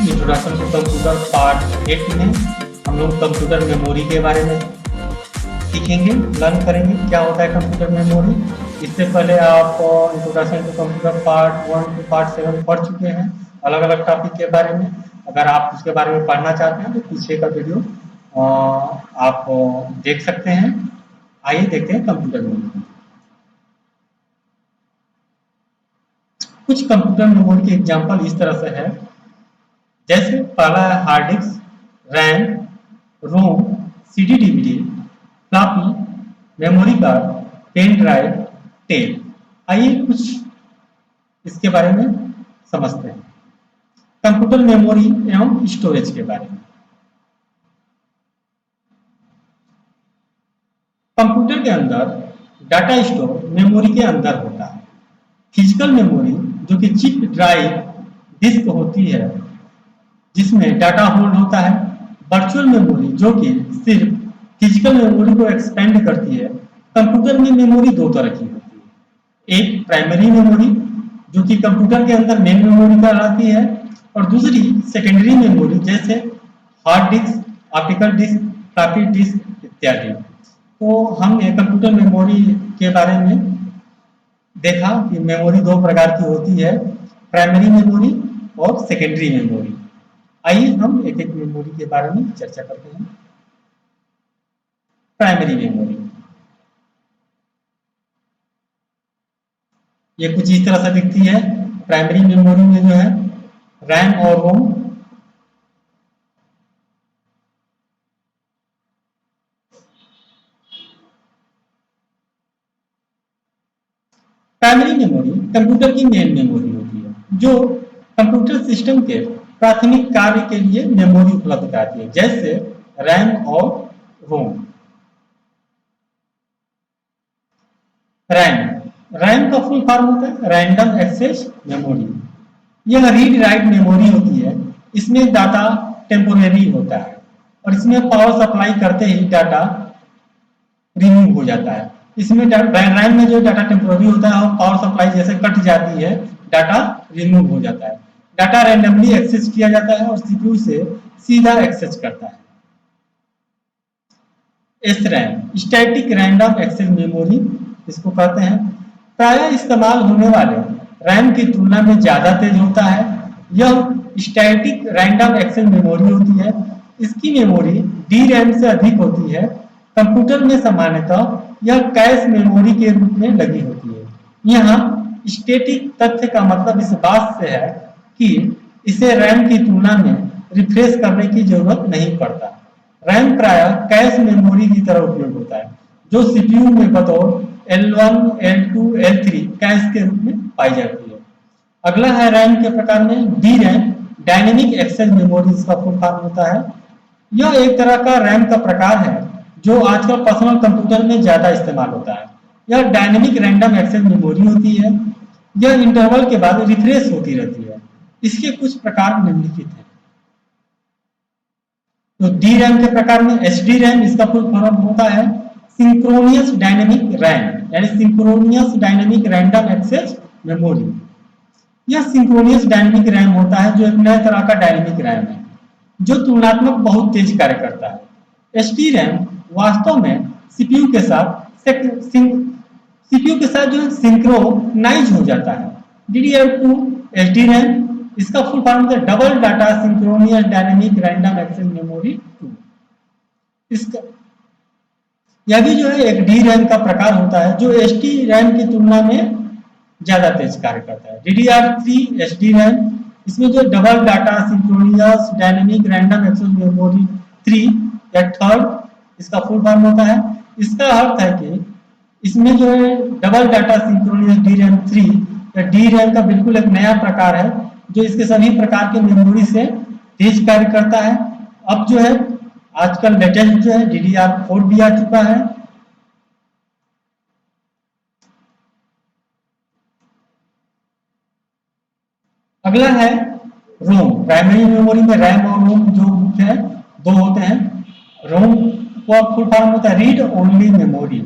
Introduction to computer part 8 में हम लोग कंप्यूटर मेमोरी के बारे में सीखेंगे, लर्न करेंगे क्या होता है कंप्यूटर मेमोरी। इससे पहले आप introduction to computer part 1 to part 7 पढ़ चुके हैं अलग अलग टॉपिक के बारे में। अगर आप उसके बारे में पढ़ना चाहते हैं तो पीछे का वीडियो आप देख सकते हैं। आइए देखते हैं कंप्यूटर मेमोरी। कुछ कंप्यूटर मेमोरी के एग्जाम्पल इस तरह से है, जैसे पहला है hard disk, RAM, ROM, CD DVD, floppy, memory card, pen drive, tape. आइए कुछ इसके बारे में समझते हैं। कंप्यूटर मेमोरी एवं स्टोरेज के बारे में। कंप्यूटर के अंदर डाटा स्टोर मेमोरी के अंदर होता है। फिजिकल मेमोरी जो कि चिप ड्राइव डिस्क होती है जिसमें डाटा होल्ड होता है। वर्चुअल मेमोरी जो कि सिर्फ फिजिकल मेमोरी को एक्सपेंड करती है। कंप्यूटर में मेमोरी दो तरह की होती है, एक प्राइमरी मेमोरी जो कि कंप्यूटर के अंदर मेन मेमोरी कहलाती है, और दूसरी सेकेंडरी मेमोरी जैसे hard disk, optical disk, floppy disk इत्यादि। तो हमने कंप्यूटर मेमोरी के बारे में देखा कि मेमोरी दो प्रकार की होती है, प्राइमरी मेमोरी और सेकेंडरी मेमोरी। आइए हम एक एक मेमोरी के बारे में चर्चा करते हैं। प्राइमरी मेमोरी ये कुछ इस तरह से दिखती है। प्राइमरी मेमोरी में जो है रैम और रोम, प्राइमरी मेमोरी कंप्यूटर की मेन मेमोरी होती है जो कंप्यूटर सिस्टम के प्राथमिक कार्य के लिए मेमोरी उपलब्ध कराती है, जैसे रैम और रोम। रैम का फुल फॉर्म होता है रैंडम एक्सेस मेमोरी। यह रीड राइट मेमोरी होती है। इसमें डाटा टेम्पोरेरी होता है और इसमें पावर सप्लाई करते ही डाटा रिमूव हो जाता है। इसमें रैम में जो डाटा टेम्पोररी होता है और पावर सप्लाई जैसे कट जाती है डाटा रिमूव हो जाता है। डाटा रैंडमली एक्सेस किया जाता है और सीपीयू से सीधा एक्सेस करता है। SRAM static random access memory इसको कहते हैं। प्रायः इस्तेमाल होने वाले रैम की तुलना में ज़्यादा तेज होता है। यह स्टैटिक रैंडम एक्सेस मेमोरी होती है। इसकी मेमोरी DRAM से अधिक होती है। कंप्यूटर में सामान्यतः यह कैश मेमोरी के रूप में लगी होती है। यहाँ स्टैटिक तथ्य का मतलब इस बात से है कि इसे रैम की तुलना में रिफ्रेश करने की जरूरत नहीं पड़ता। रैम प्रायः कैश मेमोरी की तरह उपयोग होता है जो सीपीयू में बतौर L1, L2, L3 कैश के रूप में पाई जाती है। अगला है रैम के प्रकार में DRAM डायनेमिक एक्सेस मेमोरी इसका फुल फॉर्म होता है। यह एक तरह का रैम का प्रकार है जो आजकल पर्सनल कंप्यूटर में ज्यादा इस्तेमाल होता है। यह डायनेमिक रैंडम एक्सेस मेमोरी होती है। यह इंटरवल के बाद रिफ्रेश होती रहती है। इसके कुछ प्रकार निम्नलिखित हैं। तो DRAM के प्रकार में SDRAM इसका फुल फॉर्म होता है सिंक्रोनियस डायनेमिक रैम, यानी synchronous dynamic random access memory. यह सिंक्रोनियस डायनेमिक रैम होता है जो एक नए तरह का डायनेमिक रैम है जो तुलनात्मक बहुत तेज कार्य करता है। SDRAM वास्तव में सीपीयू के साथ जो है सिंक्रोनाइज हो जाता है। DDR2 SDRAM इसका फुल फॉर्म है double data synchronous dynamic random access memory 2। इसका यह भी जो है एक DRAM का प्रकार होता है जो SDRAM की तुलना में ज्यादा तेज कार्य करता है। DDR3 SDRAM इसमें जो double data synchronous dynamic random access memory 3 या थर्ड इसका फुल फॉर्म होता है। इसका अर्थ है कि इसमें जो है डबल डाटा सिंक्रोनियस DRAM3 या DRAM का बिल्कुल एक नया प्रकार है जो इसके सभी प्रकार के मेमोरी से तेज कार्य करता है। अब जो है आजकल लेटेस्ट जो है DDR4 भी आ चुका है। अगला है रोम। प्राइमरी मेमोरी में रैम और रोम जो मुख्य है दो होते हैं। रोम को फुल फॉर्म होता है रीड ओनली मेमोरी।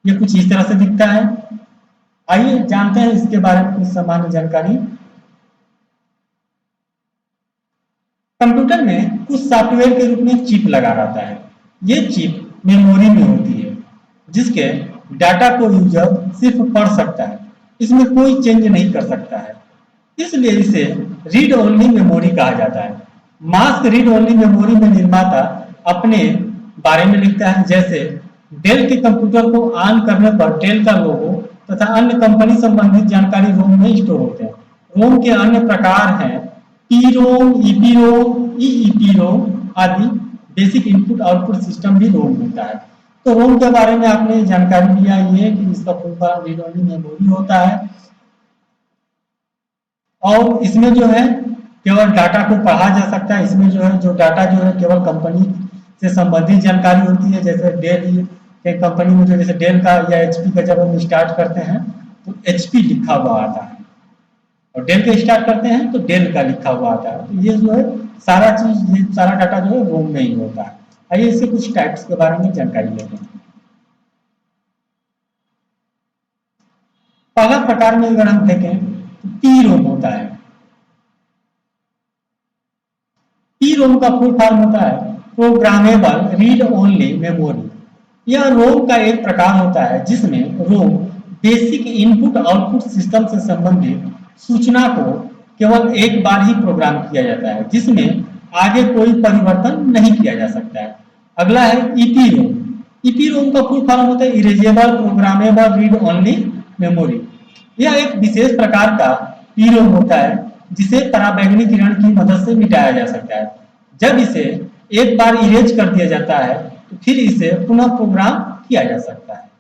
ये कुछ इस तरह से दिखता है। आइए जानते हैं इसके बारे में कुछ सामान्य जानकारी। कंप्यूटर में कुछ सॉफ्टवेयर के रूप में चिप लगा रहता है। ये चिप मेमोरी में होती है जिसके डाटा को यूजर सिर्फ पढ़ सकता है, इसमें कोई चेंज नहीं कर सकता है, इसलिए इसे रीड ओनली मेमोरी कहा जाता है। मास्क रीड ओनली मेमोरी में निर्माता अपने बारे में लिखता है, जैसे डेल के कंप्यूटर को ऑन करने पर डेल का लोगो तथा अन्य कंपनी संबंधित जानकारी रोम में स्टोर होते हैं। रोम के अन्य प्रकार हैं पीरोम, ईपीरोम, ईईपीरोम आदि। बेसिक इनपुट आउटपुट सिस्टम भी रोम होता है। तो रोम के बारे में आपने जानकारी लिया ये कि इसका full form read only memory होता है और इसमें जो है केवल डाटा को पढ़ा जा सकता है। इसमें जो है जो डाटा जो है केवल कंपनी से संबंधित जानकारी होती है। जैसे डेल के कंपनी में जो जैसे डेल का या एचपी का जब हम स्टार्ट करते हैं तो एचपी लिखा हुआ आता है और डेल का स्टार्ट करते हैं तो डेल का लिखा हुआ आता है। तो ये जो है सारा चीज, ये सारा डाटा जो है रोम में ही होता है। आइए इसके कुछ टाइप्स के बारे में जानकारी लेते हैं। पहला प्रकार में अगर हम देखें तो पी रोम होता है। पी रोम का फुल फॉर्म होता है प्रोग्रामेबल रीड ओनली मेमोरी। यह रोम का एक प्रकार होता है जिसमें रोम बेसिक इनपुट आउटपुट सिस्टम से संबंधित सूचना को केवल एक बार ही प्रोग्राम किया जाता है, जिसमें आगे कोई परिवर्तन नहीं किया जा सकता है। अगला है ईपीरोम। ईपीरोम का फुल फॉर्म होता है erasable programmable read only memory. यह एक विशेष प्रकार का पीरोम होता है जिसे पराबैंगनी किरण की मदद से मिटाया जा सकता है। जब इसे एक बार इरेज कर दिया जाता है तो फिर इसे पुनः प्रोग्राम किया जा सकता है।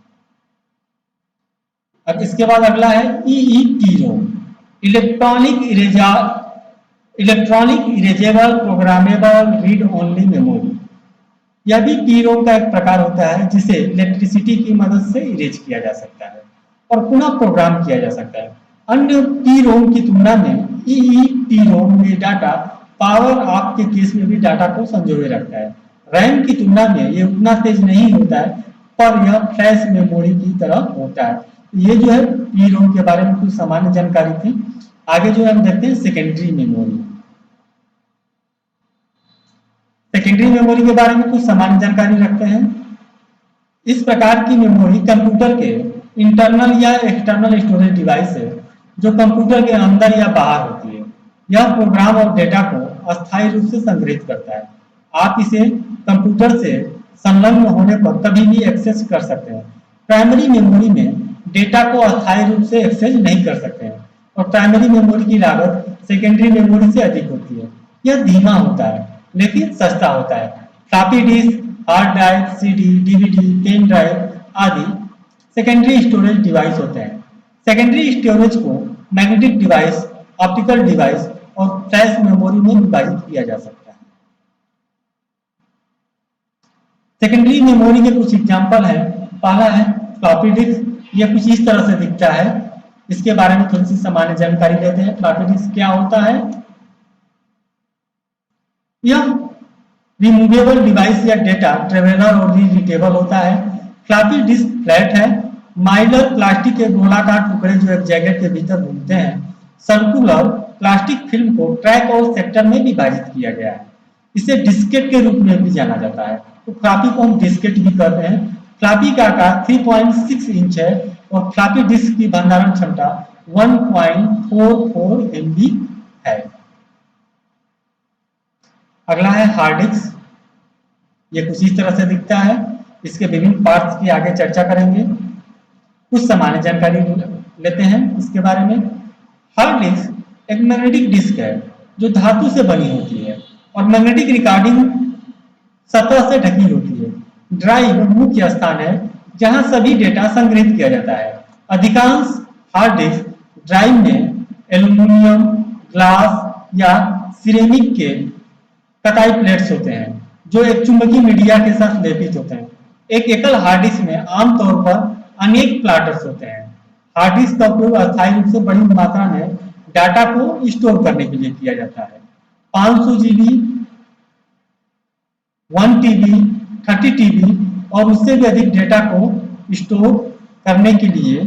अब इसके बाद अगला है EEPROM, electronic erasable programmable read only memory. यह भी पीरोम का एक प्रकार होता है जिसे इलेक्ट्रिसिटी की मदद से इरेज किया जा सकता है और पुनः प्रोग्राम किया जा सकता है। अन्य पीरोम की तुलना में ईईपीरोम में डाटा पावर ऑफ के केस में भी डाटा को संजोए रखता है। रैम की तुलना में ये उतना तेज नहीं होता है पर यह फ्लैश मेमोरी की तरह होता है। ये जो है पीरोम के बारे में कुछ सामान्य जानकारी थी। आगे जो हम देखते हैं सेकेंडरी मेमोरी। सेकेंडरी मेमोरी के बारे में कुछ सामान्य जानकारी रखते हैं। इस प्रकार की मेमोरी कंप्यूटर के इंटरनल या एक्सटर्नल स्टोरेज डिवाइस है जो कंप्यूटर के अंदर या बाहर होती है। यह प्रोग्राम और डेटा को अस्थायी रूप से संग्रहित करता है। आप इसे कंप्यूटर से संलग्न होने पर कभी भी एक्सेस कर सकते हैं। प्राइमरी मेमोरी में डेटा को अस्थायी रूप से एक्सेस नहीं कर सकते हैं और प्राइमरी मेमोरी की लागत सेकेंडरी मेमोरी से अधिक होती है। यह धीमा होता है लेकिन सस्ता होता है। Floppy disk, hard drive, CD, DVD, pen drive आदि सेकेंडरी स्टोरेज डिवाइस होते हैं। सेकेंडरी स्टोरेज को मैग्नेटिक डिवाइस, ऑप्टिकल डिवाइस और फ्लैश मेमोरी में विभाजित किया जा सकता है। सेकेंडरी मेमोरी के कुछ एग्जाम्पल हैं। पहला है फ्लॉपी डिस्क। यह कुछ इस तरह से दिखता है। इसके बारे में थोड़ी सी सामान्य जानकारी लेते हैं। फ्लॉपी डिस्क क्या होता है? यह रिमूवेबल डिवाइस या डेटा ट्रेवलर और रीडेबल होता है। फ्लॉपी डिस्क फ्लैट है। माइलर प्लास्टिक के गोलाकार टुकड़े जो एक जैकेट के भीतर घूमते हैं। सर्कुलर प्लास्टिक फिल्म को ट्रैक और सेक्टर में विभाजित किया गया है। इसे डिस्केट के रूप में भी जाना जाता है। तो फ्लॉपी को हम डिस्केट भी कहते हैं। फ्लॉपी का आकार 3.6 इंच है और फ्लॉपी डिस्क की भंडारण क्षमता 1.44 MB है। अगला है हार्ड डिस्क। ये कुछ इस तरह से दिखता है। इसके विभिन्न पार्ट्स की आगे चर्चा करेंगे। कुछ सामान्य जानकारी लेते हैं इसके बारे में। हार्ड डिस्क एक मैग्नेटिक डिस्क है जो धातु से बनी होती है और मैग्नेटिक रिकॉर्डिंग सतह से ढकी होती है। ड्राइव मुख्य स्थान है जहां सभी डेटा संग्रहित किया जाता है। अधिकांश हार्ड डिस्क ड्राइव में एल्यूमीनियम, ग्लास या सिरेमिक के कताई प्लेट्स होते हैं जो एक चुंबकीय मीडिया के साथ लेपित होते हैं। एक एकल हार्ड डिस्क में आमतौर पर अनेक प्लाटर्स होते हैं। हार्ड डिस्क का उपयोग अस्थायी रूप से बड़ी मात्रा में डाटा को स्टोर करने के लिए किया जाता है। 500 GB, 1 TB, 30 TB और उससे भी अधिक डेटा को स्टोर करने के लिए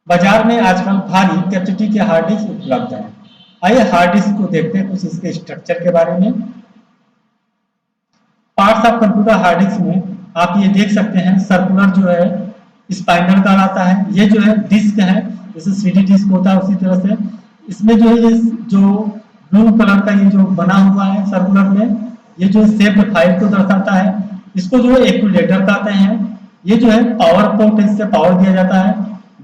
बाजार में आजकल भारी कैपेसिटी के हार्ड डिस्क उपलब्ध हैं। आइए हार्ड डिस्क को देखते हैं कुछ इसके स्ट्रक्चर के बारे में। Parts of computer hard disk में आप ये देख सकते हैं सर्कुलर जो है स्पाइनल कहलाता है। ये जो है डिस्क है, जैसे सीडी डिस्क होता है उसी तरह से इसमें जो है ये जो ब्लू कलर का ये जो बना हुआ है सर्कुलर में, ये जो शेप्ड फाइल को दर्शाता है। इसको जो है एक्यूमुलेटर कहते हैं। ये जो है पावर पोर्ट है, इससे पावर दिया जाता है।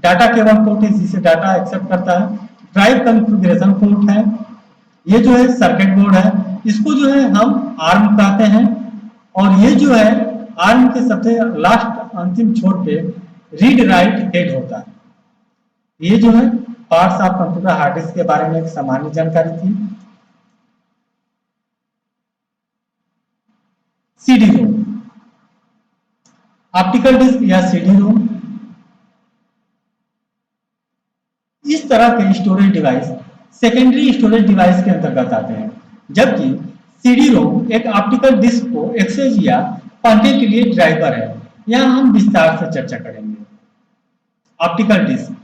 डाटा केबल पोर्ट है, जिससे डाटा एक्सेप्ट करता है। ड्राइव कॉन्फ़िगरेशन पोर्ट है। ये जो है सर्किट बोर्ड है, इसको जो है हम आर्म कहते हैं। और ये जो है आर्म के सबसे लास्ट अंतिम छोर पे रीड राइट हेड होता है। ये जो है parts of computer hard disk के बारे में एक सामान्य जानकारी थी। सीडी रोम, ऑप्टिकल डिस्क या सीडी रोम इस तरह के storage device secondary storage device के अंतर्गत आते हैं, जबकि सीडी रोम एक ऑप्टिकल डिस्क को एक्सेस या पढ़ने के लिए ड्राइवर है। यहां हम विस्तार से चर्चा करेंगे। ऑप्टिकल डिस्क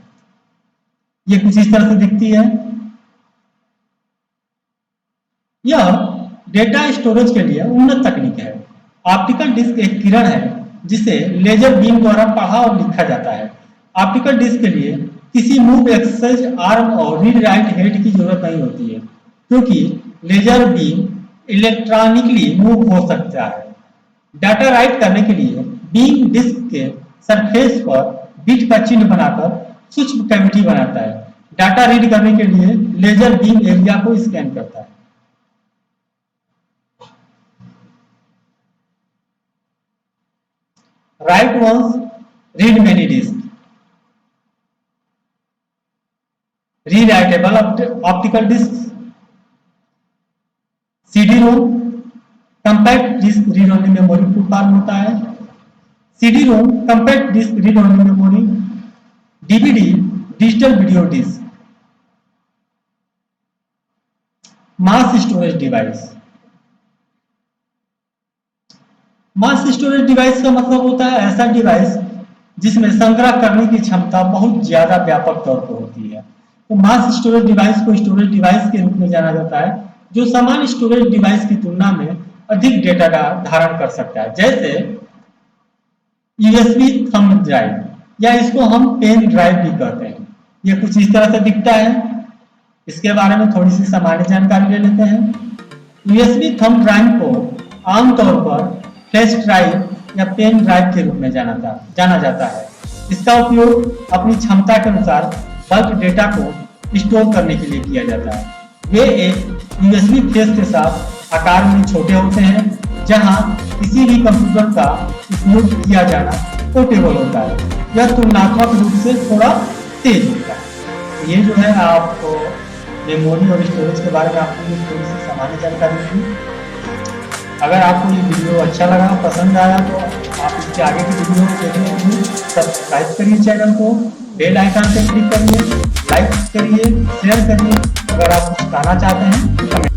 ये कुछ इस तरह से दिखती है। यह डेटा स्टोरेज के लिए उन्नत तकनीक है। ऑप्टिकल डिस्क एक किरण है जिसे लेजर बीम द्वारा पढ़ा और लिखा जाता है। ऑप्टिकल डिस्क के लिए किसी मूव एक्सेस आर्म और रीड राइट हेड की जरूरत नहीं होती है, क्योंकि लेजर बीम इलेक्ट्रॉनिकली मूव हो सकता है। डाटा राइट करने के लिए बीम डिस्क के सरफेस पर बिट का चिन्ह बनाकर सूक्ष्म कैविटी बनाता है। डाटा रीड करने के लिए लेजर बीम एरिया को स्कैन करता है। Write once read many disk, rewritable optical disk. CD ROM compact disk read only memory full form होता है। CD ROM compact disk read only memory. DVD digital video disk. Mass storage device, mass storage device का मतलब होता है ऐसा device जिसमें संग्रह करने की क्षमता बहुत ज्यादा व्यापक तौर पर होती है। तो मास स्टोरेज डिवाइस को स्टोरेज डिवाइस के रूप में जाना जाता है जो सामान्य स्टोरेज डिवाइस की तुलना में अधिक डेटा धारण कर सकता है, जैसे यूएसबी थंब ड्राइव या इसको हम पेन ड्राइव भी कहते हैं। ये कुछ इस तरह से दिखता है। इसके बारे में थोड़ी सी सामान्य जानकारी ले लेते हैं। यूएसबी थंब ड्राइव को आमतौर पर फ्लैश ड्राइव या पेन ड्राइव के रूप में जाना जाता है। इसका उपयोग अपनी क्षमता के अनुसार बल्क डेटा को स्टोर करने के लिए किया जाता है। वे एक यूएसबी फेस के साथ आकार में छोटे होते हैं, जहां किसी भी कंप्यूटर का उपयोग किया जाना पोर्टेबल होता है। यह तुलनात्मक रूप से थोड़ा तेज होता है। ये जो है आपको मेमोरी और स्टोरेज के बारे में आपको थोड़ी सी सामान्य जानकारी दी। अगर आपको ये वीडियो अच्छा लगा, पसंद आया, तो आप इसके आगे की वीडियो देखने के लिए सब्सक्राइब करिए चैनल को, बेल आइकन पे क्लिक करिए, लाइक करिए, शेयर करिए। अगर आप कुछ कहना चाहते हैं तो कमेंट